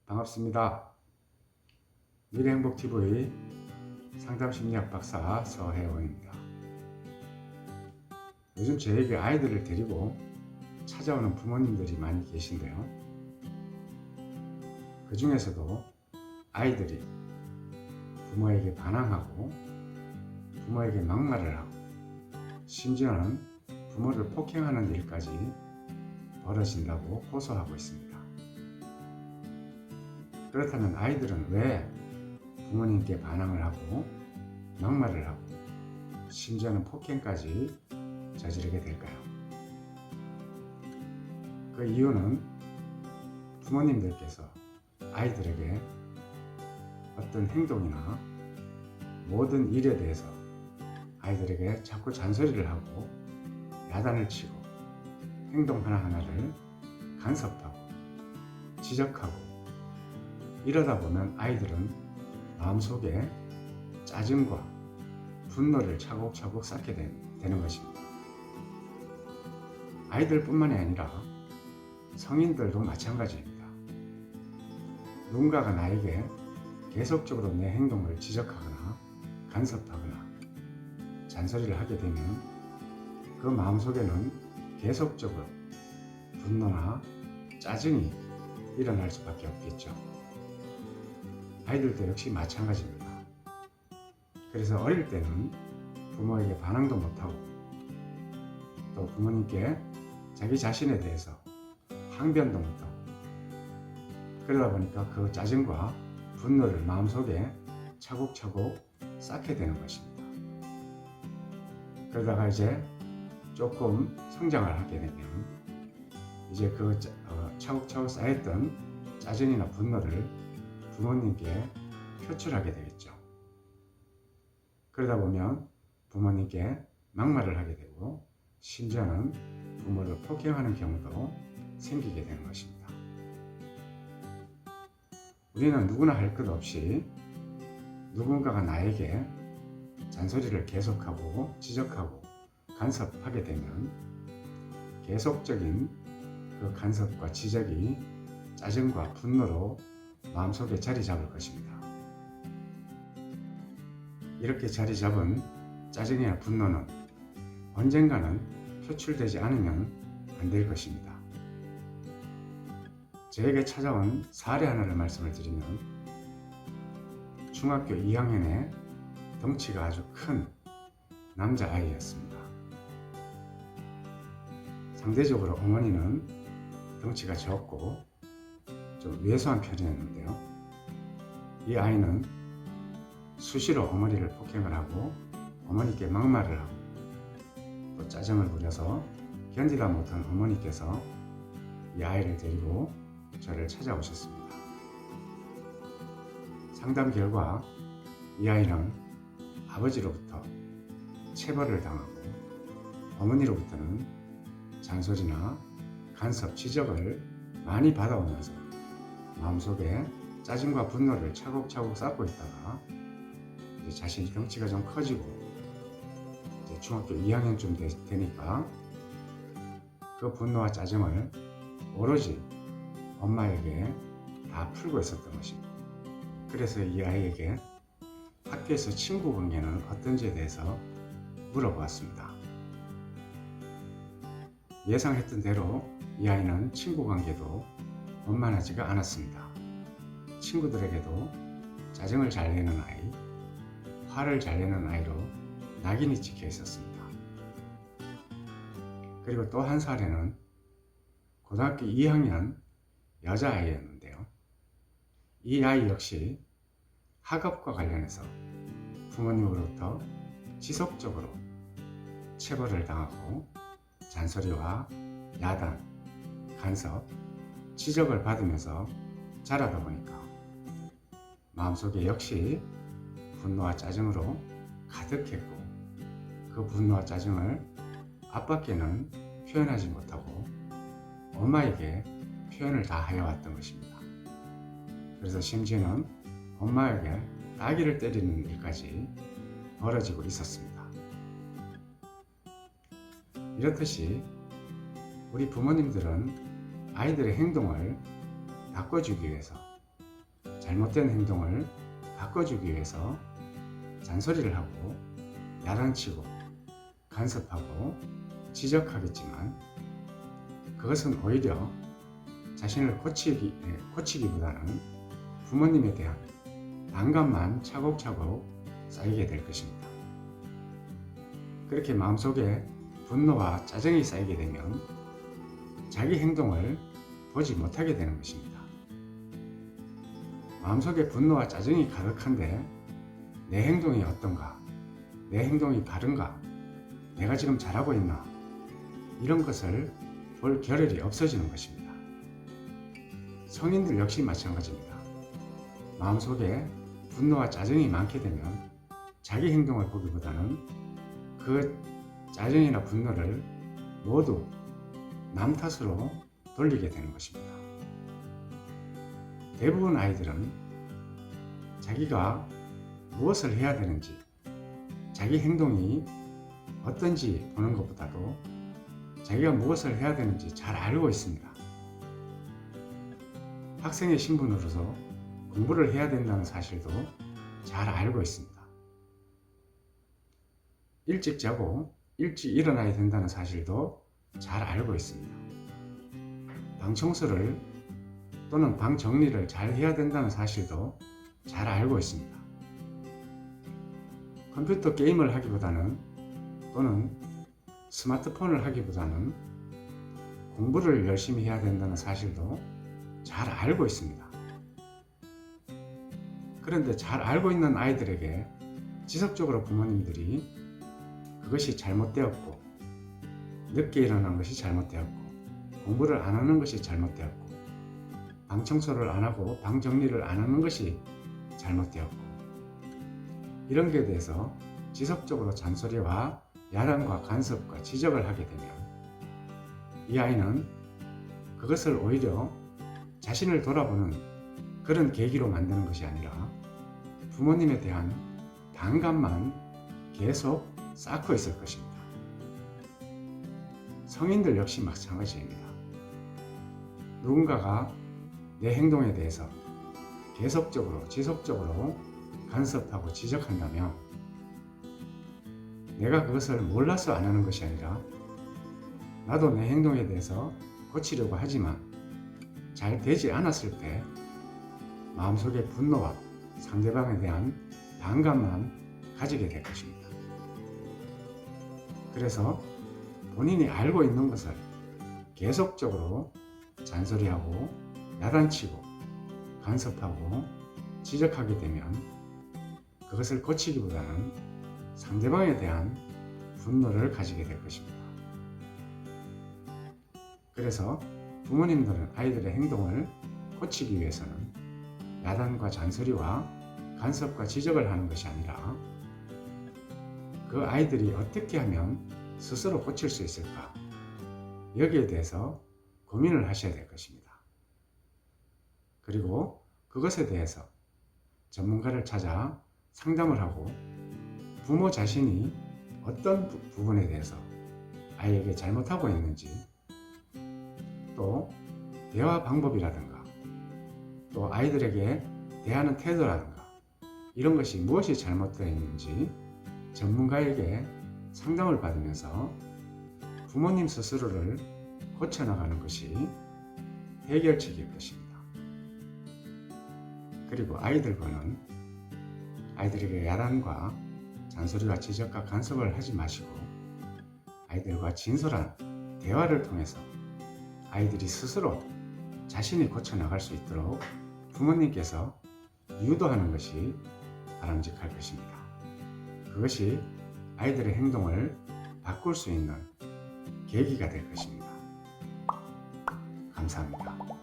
반갑습니다. 미래행복TV 상담심리학 박사 서혜원입니다. 요즘 저에게 아이들을 데리고 찾아오는 부모님들이 많이 계신데요. 그 중에서도 아이들이 부모에게 반항하고 부모에게 막말을 하고 심지어는 부모를 폭행하는 일까지 벌어진다고 호소하고 있습니다. 그렇다면 아이들은 왜 부모님께 반항을 하고 막말을 하고 심지어는 폭행까지 저지르게 될까요? 그 이유는 부모님들께서 아이들에게 어떤 행동이나 모든 일에 대해서 아이들에게 자꾸 잔소리를 하고 야단을 치고 행동 하나하나를 간섭하고 지적하고 이러다 보면 아이들은 마음속에 짜증과 분노를 차곡차곡 쌓게 되는 것입니다. 아이들뿐만이 아니라 성인들도 마찬가지입니다. 누군가가 나에게 계속적으로 내 행동을 지적하거나 간섭하거나 잔소리를 하게 되면 그 마음속에는 계속적으로 분노나 짜증이 일어날 수밖에 없겠죠. 아이들도 역시 마찬가지입니다. 그래서 어릴 때는 부모에게 반항도 못하고 또 부모님께 자기 자신에 대해서 항변도 못하고 그러다 보니까 그 짜증과 분노를 마음속에 차곡차곡 쌓게 되는 것입니다. 그러다가 이제 조금 성장을 하게 되면 이제 그 차곡차곡 쌓였던 짜증이나 분노를 부모님께 표출하게 되겠죠. 그러다 보면 부모님께 막말을 하게 되고 심지어는 부모를 폭행하는 경우도 생기게 되는 것입니다. 우리는 누구나 할 것 없이 누군가가 나에게 잔소리를 계속하고 지적하고 간섭하게 되면 계속적인 그 간섭과 지적이 짜증과 분노로 마음속에 자리 잡을 것입니다. 이렇게 자리 잡은 짜증이나 분노는 언젠가는 표출되지 않으면 안 될 것입니다. 저에게 찾아온 사례 하나를 말씀을 드리면 중학교 2학년에 덩치가 아주 큰 남자아이였습니다. 상대적으로 어머니는 덩치가 적고 좀 왜소한 편이었는데요. 이 아이는 수시로 어머니를 폭행을 하고 어머니께 막말을 하고 또 짜증을 부려서 견디다 못한 어머니께서 이 아이를 데리고 저를 찾아오셨습니다. 상담 결과 이 아이는 아버지로부터 체벌을 당하고 어머니로부터는 잔소리나 간섭, 지적을 많이 받아오면서 마음속에 짜증과 분노를 차곡차곡 쌓고 있다가 이제 자신이 덩치가 좀 커지고 이제 중학교 2학년쯤 되니까 그 분노와 짜증을 오로지 엄마에게 다 풀고 있었던 것입니다. 그래서 이 아이에게 학교에서 친구 관계는 어떤지에 대해서 물어보았습니다. 예상했던 대로 이 아이는 친구 관계도 원만하지가 않았습니다. 친구들에게도 짜증을 잘 내는 아이, 화를 잘 내는 아이로 낙인이 찍혀 있었습니다. 그리고 또 한 사례는 고등학교 2학년 여자아이였는데요. 이 아이 역시 학업과 관련해서 부모님으로부터 지속적으로 체벌을 당하고 잔소리와 야단, 간섭, 지적을 받으면서 자라다 보니까 마음속에 역시 분노와 짜증으로 가득했고 그 분노와 짜증을 아빠께는 표현하지 못하고 엄마에게 표현을 다 하여왔던 것입니다. 그래서 심지어는 엄마에게 따귀를 때리는 일까지 벌어지고 있었습니다. 이렇듯이 우리 부모님들은 아이들의 행동을 바꿔주기 위해서, 잘못된 행동을 바꿔주기 위해서 잔소리를 하고 야단치고 간섭하고 지적하겠지만, 그것은 오히려 자신을 고치기보다는 부모님에 대한 반감만 차곡차곡 쌓이게 될 것입니다. 그렇게 마음속에 분노와 짜증이 쌓이게 되면 자기 행동을 보지 못하게 되는 것입니다. 마음속에 분노와 짜증이 가득한데 내 행동이 어떤가? 내 행동이 바른가? 내가 지금 잘하고 있나? 이런 것을 볼 겨를이 없어지는 것입니다. 성인들 역시 마찬가지입니다. 마음속에 분노와 짜증이 많게 되면 자기 행동을 보기보다는 그 짜증이나 분노를 모두 남 탓으로 돌리게 되는 것입니다. 대부분 아이들은 자기가 무엇을 해야 되는지, 자기 행동이 어떤지 보는 것보다도 자기가 무엇을 해야 되는지 잘 알고 있습니다. 학생의 신분으로서 공부를 해야 된다는 사실도 잘 알고 있습니다. 일찍 자고 일찍 일어나야 된다는 사실도 잘 알고 있습니다. 방 청소를 또는 방 정리를 잘 해야 된다는 사실도 잘 알고 있습니다. 컴퓨터 게임을 하기보다는 또는 스마트폰을 하기보다는 공부를 열심히 해야 된다는 사실도 잘 알고 있습니다. 그런데 잘 알고 있는 아이들에게 지속적으로 부모님들이 그것이 잘못되었고, 늦게 일어나는 것이 잘못되었고, 공부를 안 하는 것이 잘못되었고, 방 청소를 안 하고 방 정리를 안 하는 것이 잘못되었고, 이런 것에 대해서 지속적으로 잔소리와 야단과 간섭과 지적을 하게 되면 이 아이는 그것을 오히려 자신을 돌아보는 그런 계기로 만드는 것이 아니라 부모님에 대한 반감만 계속 쌓고 있을 것입니다. 성인들 역시 마찬가지입니다. 누군가가 내 행동에 대해서 계속적으로 지속적으로 간섭하고 지적한다면 내가 그것을 몰라서 안 하는 것이 아니라 나도 내 행동에 대해서 고치려고 하지만 잘 되지 않았을 때 마음속에 분노와 상대방에 대한 반감만 가지게 될 것입니다. 그래서 본인이 알고 있는 것을 계속적으로 잔소리하고 야단치고 간섭하고 지적하게 되면 그것을 고치기보다는 상대방에 대한 분노를 가지게 될 것입니다. 그래서 부모님들은 아이들의 행동을 고치기 위해서는 야단과 잔소리와 간섭과 지적을 하는 것이 아니라 그 아이들이 어떻게 하면 스스로 고칠 수 있을까? 여기에 대해서 고민을 하셔야 될 것입니다. 그리고 그것에 대해서 전문가를 찾아 상담을 하고 부모 자신이 어떤 부분에 대해서 아이에게 잘못하고 있는지, 또 대화 방법이라든가 또 아이들에게 대하는 태도라든가 이런 것이 무엇이 잘못되어 있는지 전문가에게 상담을 받으면서 부모님 스스로를 고쳐나가는 것이 해결책일 것입니다. 그리고 아이들과는 아이들에게 야단과 잔소리와 지적과 간섭을 하지 마시고 아이들과 진솔한 대화를 통해서 아이들이 스스로 자신이 고쳐나갈 수 있도록 부모님께서 유도하는 것이 바람직할 것입니다. 그것이 아이들의 행동을 바꿀 수 있는 계기가 될 것입니다. 감사합니다.